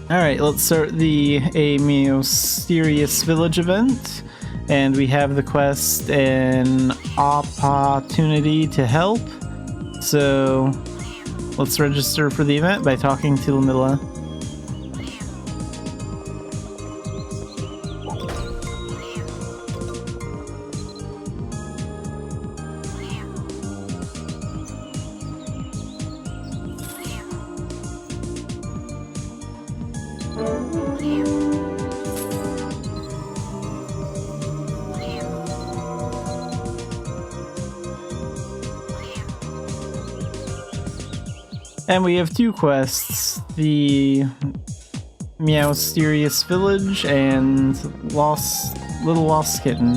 Alright, let's start the Meowsterious Village Event. And we have the quest an opportunity to help. So let's register for the event by talking to Lamilla. And we have two quests, the Meowsterious Village and Little Lost Kitten.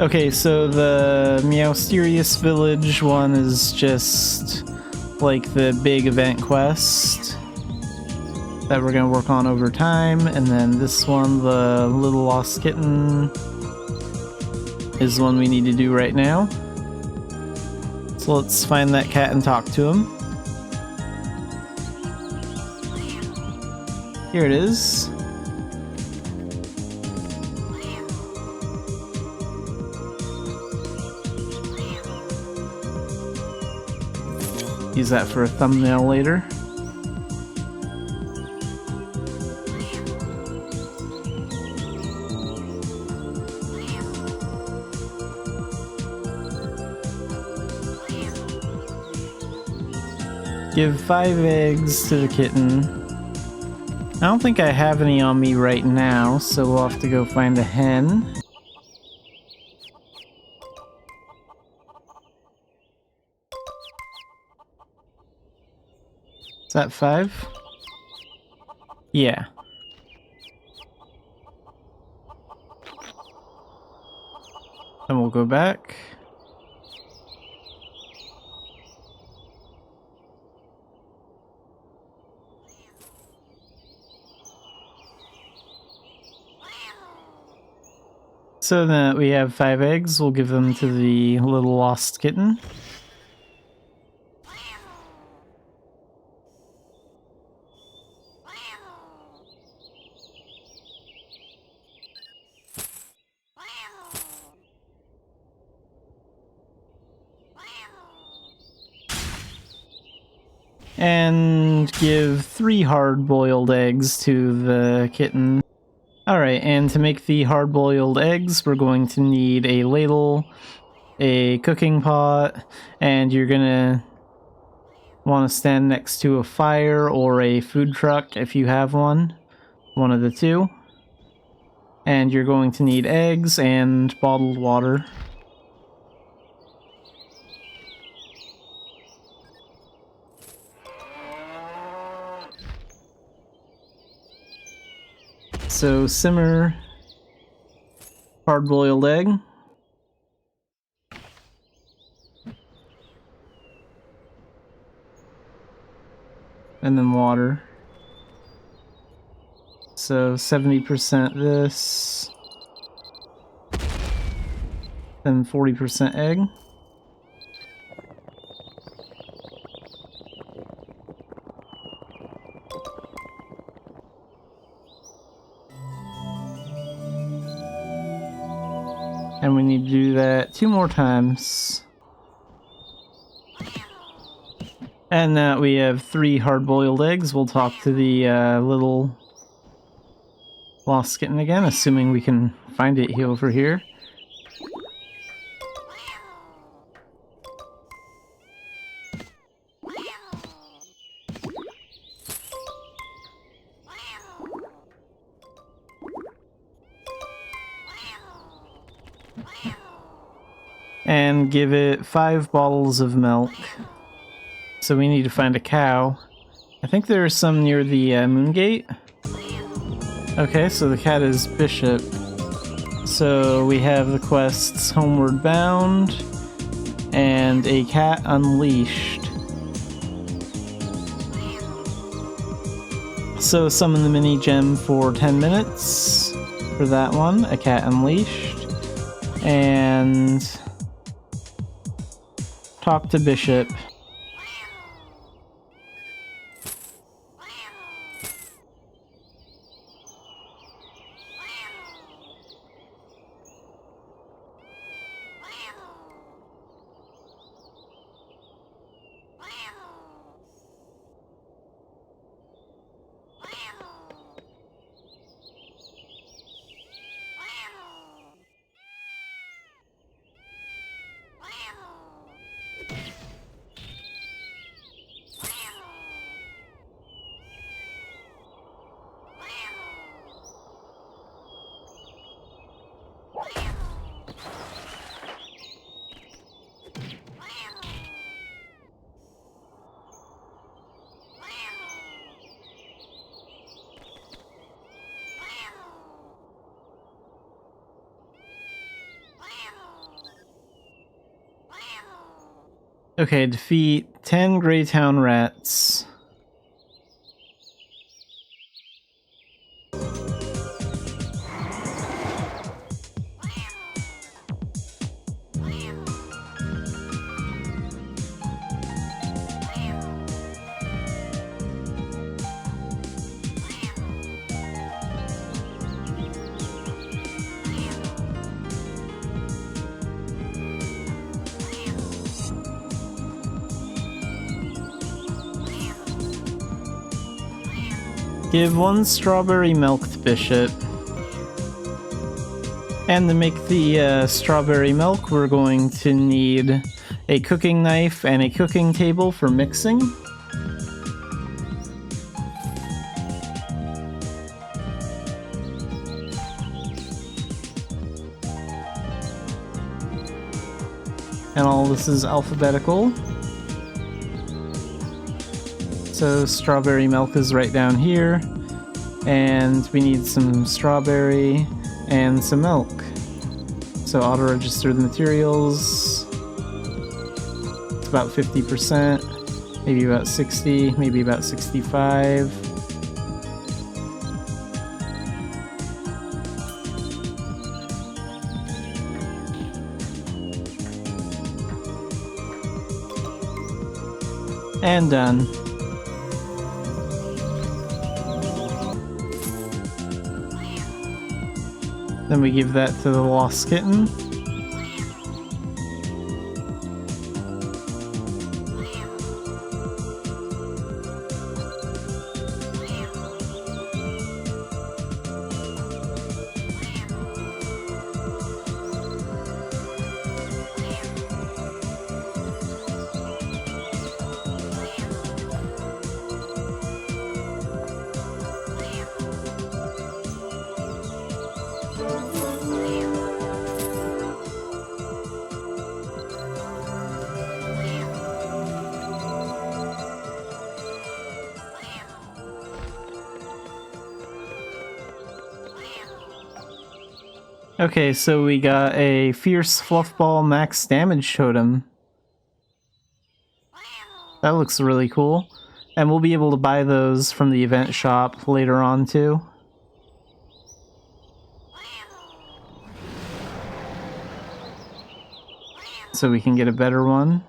Okay, so the Meowsterious Village one is just like the big event quest that we're gonna work on over time, and then this one, the Little Lost Kitten, is the one we need to do right now. So let's find that cat and talk to him. Here it is. Use that for a thumbnail later. Give 5 eggs to the kitten. I don't think I have any on me right now, so we'll have to go find a hen. Is that 5? Yeah. And we'll go back. So that we have 5 eggs, we'll give them to the Little Lost Kitten. And give 3 hard-boiled eggs to the kitten. Alright, and to make the hard-boiled eggs, we're going to need a ladle, a cooking pot, and you're gonna want to stand next to a fire or a food truck if you have one of the two. And you're going to need eggs and bottled water. So simmer hard-boiled egg. And then water. So 70% this. Then 40% egg. And we need to do that 2 more times. And now we have 3 hard-boiled eggs. We'll talk to the Little Lost Kitten again, assuming we can find it over here. And give it 5 bottles of milk. So we need to find a cow. I think there are some near the moon gate. Okay, so the cat is Bishop. So we have the quests Homeward Bound and a cat unleashed. So summon the mini gem for 10 minutes for that one, a cat unleashed. and talk to Bishop. Okay, defeat 10 Greytown rats. Give 1 strawberry milk to Bishop. And to make the strawberry milk, we're going to need a cooking knife and a cooking table for mixing. And all this is alphabetical. So strawberry milk is right down here, and we need some strawberry and some milk. So auto-register the materials. It's about 50%, maybe about 60, maybe about 65. And done. Then we give that to the lost kitten. Okay, so we got a Fierce Fluffball Max Damage Totem. That looks really cool. And we'll be able to buy those from the event shop later on too. So we can get a better one.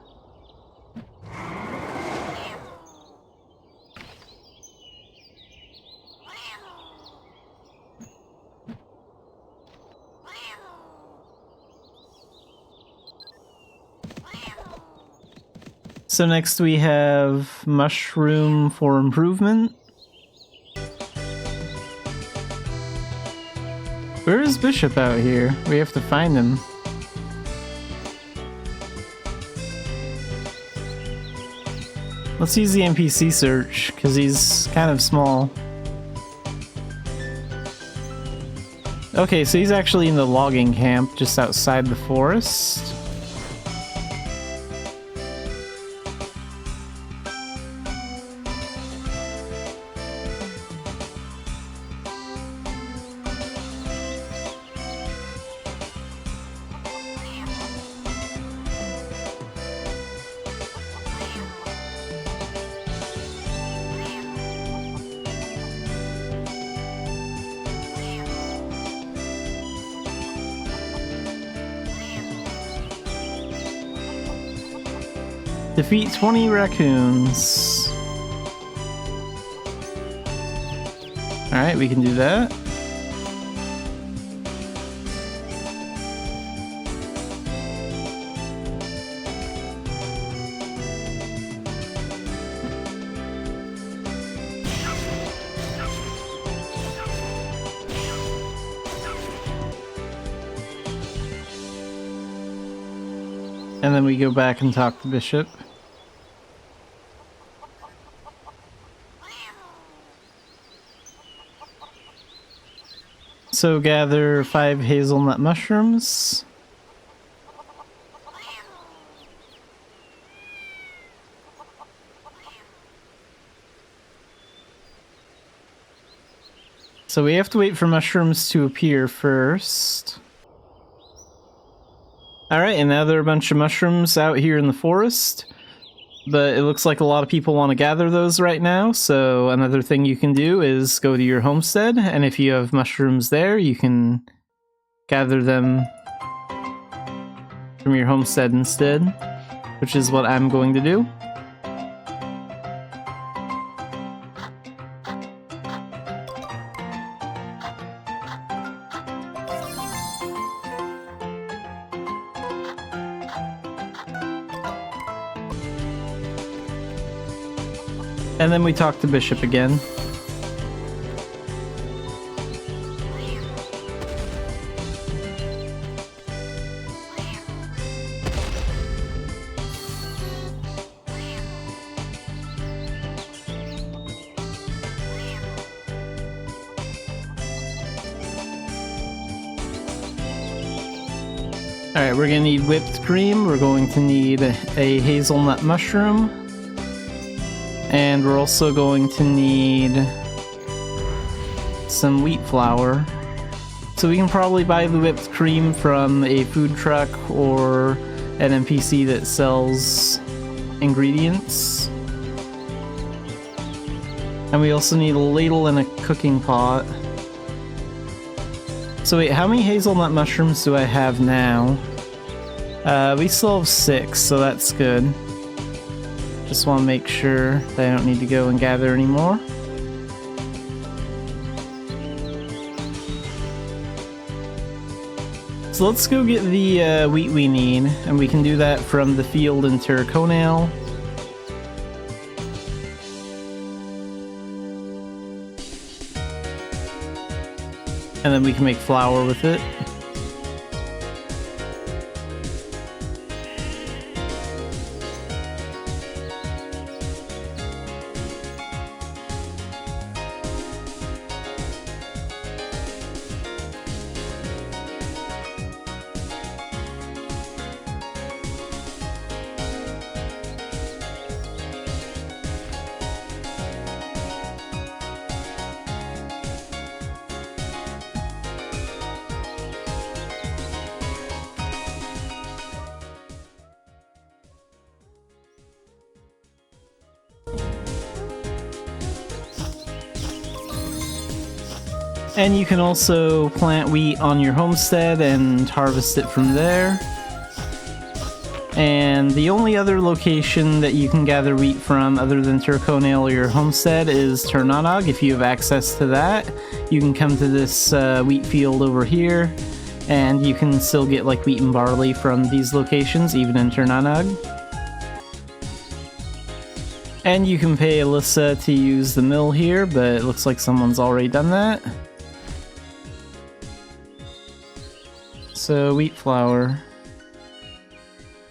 So next we have Mushroom for Improvement. Where is Bishop out here? We have to find him. Let's use the NPC search, because he's kind of small. Okay, so he's actually in the logging camp just outside the forest. Defeat 20 raccoons. Alright, we can do that. And then we go back and talk to Bishop. So gather 5 hazelnut mushrooms. So we have to wait for mushrooms to appear first. Alright, and now there are a bunch of mushrooms out here in the forest. But it looks like a lot of people want to gather those right now, so another thing you can do is go to your homestead, and if you have mushrooms there, you can gather them from your homestead instead, which is what I'm going to do. And then we talk to Bishop again. Alright, we're gonna need whipped cream, we're going to need a hazelnut mushroom, and we're also going to need some wheat flour. So we can probably buy the whipped cream from a food truck or an NPC that sells ingredients. And we also need a ladle and a cooking pot. So wait, how many hazelnut mushrooms do I have now? We still have 6, so that's good. Just want to make sure that I don't need to go and gather anymore. So let's go get the wheat we need, and we can do that from the field in Terraconale. And then we can make flour with it. And you can also plant wheat on your homestead and harvest it from there. And the only other location that you can gather wheat from other than Terraconale or your homestead is Ternanog. If you have access to that, you can come to this wheat field over here, and you can still get like wheat and barley from these locations, even in Ternanog. And you can pay Alyssa to use the mill here, but it looks like someone's already done that. So, wheat flour.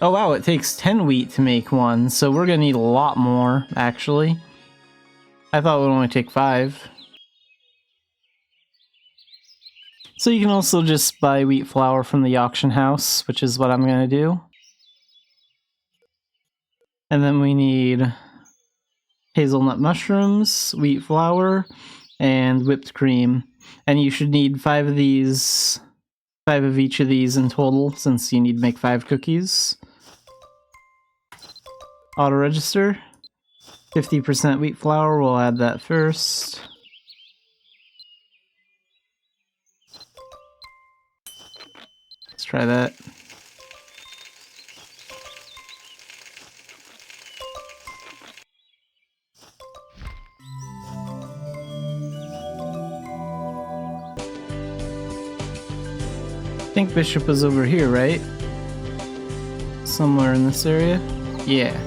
Oh wow, it takes 10 wheat to make one, so we're gonna need a lot more, actually. I thought it would only take 5. So you can also just buy wheat flour from the auction house, which is what I'm gonna do. And then we need hazelnut mushrooms, wheat flour, and whipped cream. And you should need 5 of these, 5 of each of these in total, since you need to make 5 cookies. Auto register. 50% wheat flour, we'll add that first. Let's try that. bishop was over here, right? Somewhere in this area? Yeah.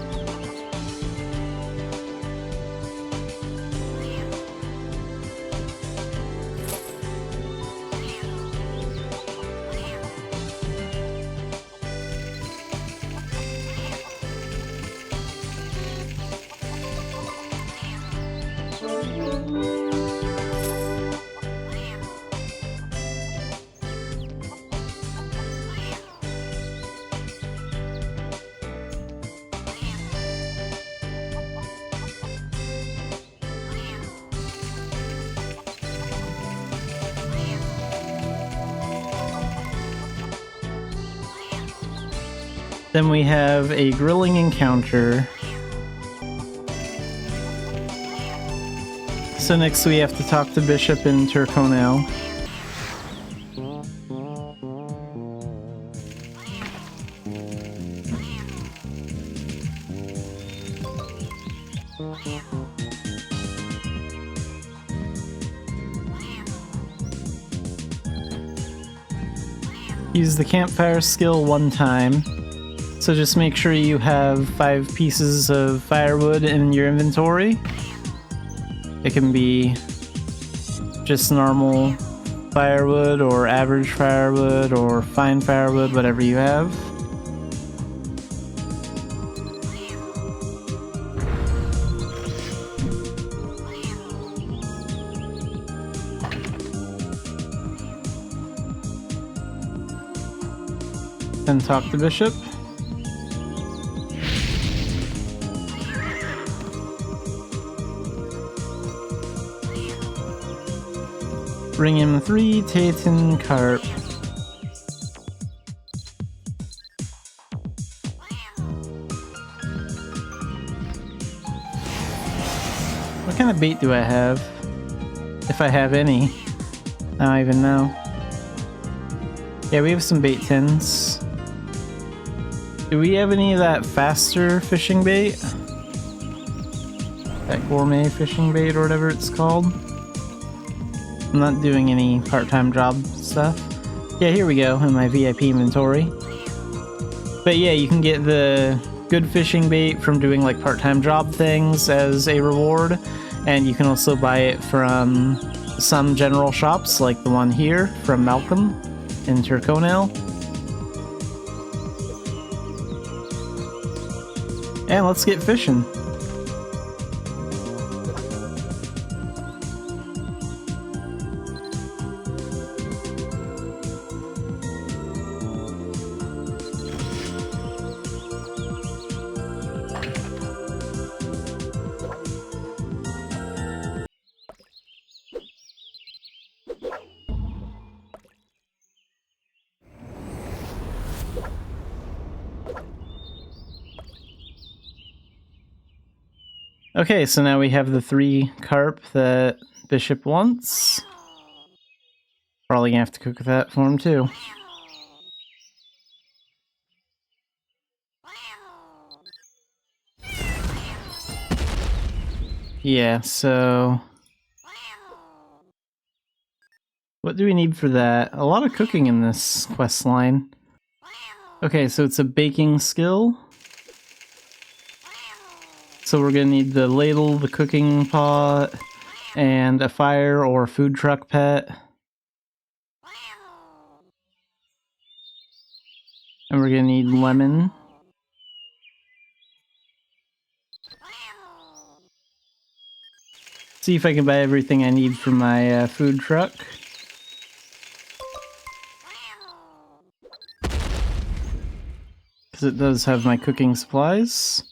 Then we have a grilling encounter. So next we have to talk to Bishop in Turconel. Use the campfire skill one time. So just make sure you have 5 pieces of firewood in your inventory. It can be just normal firewood or average firewood or fine firewood, whatever you have. Then talk to Bishop. Bring him 3 Titan carp. What kind of bait do I have? If I have any. I don't even know. Yeah, we have some bait tins. Do we have any of that faster fishing bait? That gourmet fishing bait or whatever it's called? I'm not doing any part-time job stuff. Yeah, here we go in my VIP inventory. But yeah, you can get the good fishing bait from doing like part-time job things as a reward, and you can also buy it from some general shops like the one here from Malcolm in Turconel. And let's get fishing. Okay, so now we have the 3 carp that Bishop wants. Probably gonna have to cook that for him too. Yeah, so... what do we need for that? A lot of cooking in this quest line. Okay, so it's a baking skill. So we're gonna need the ladle, the cooking pot, and a fire or food truck pet. And we're gonna need lemon. See if I can buy everything I need for my food truck. Because it does have my cooking supplies.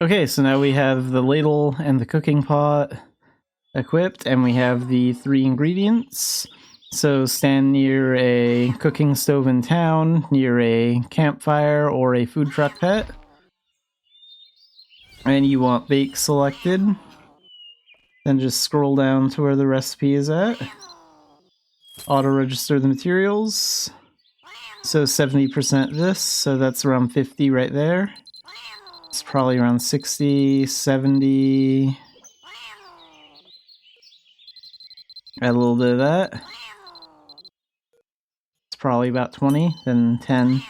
Okay, so now we have the ladle and the cooking pot equipped, and we have the 3 ingredients. So stand near a cooking stove in town, near a campfire or a food truck pet. And you want bake selected. Then just scroll down to where the recipe is at. Auto-register the materials. So 70% this, so that's around 50 right there. It's probably around 60, 70. Add a little bit of that. It's probably about 20, then 10.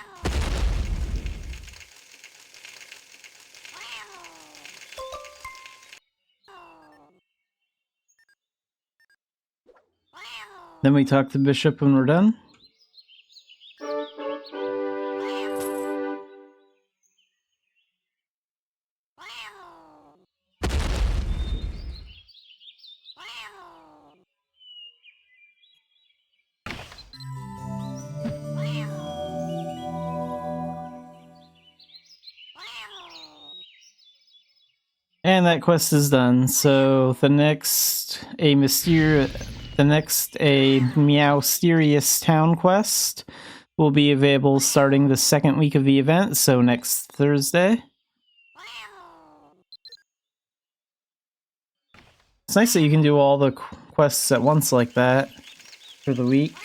Then we talk to Bishop when we're done. And that quest is done. So the next a Meowsterious Town quest will be available starting the second week of the event, so next Thursday. It's nice that you can do all the quests at once like that for the week.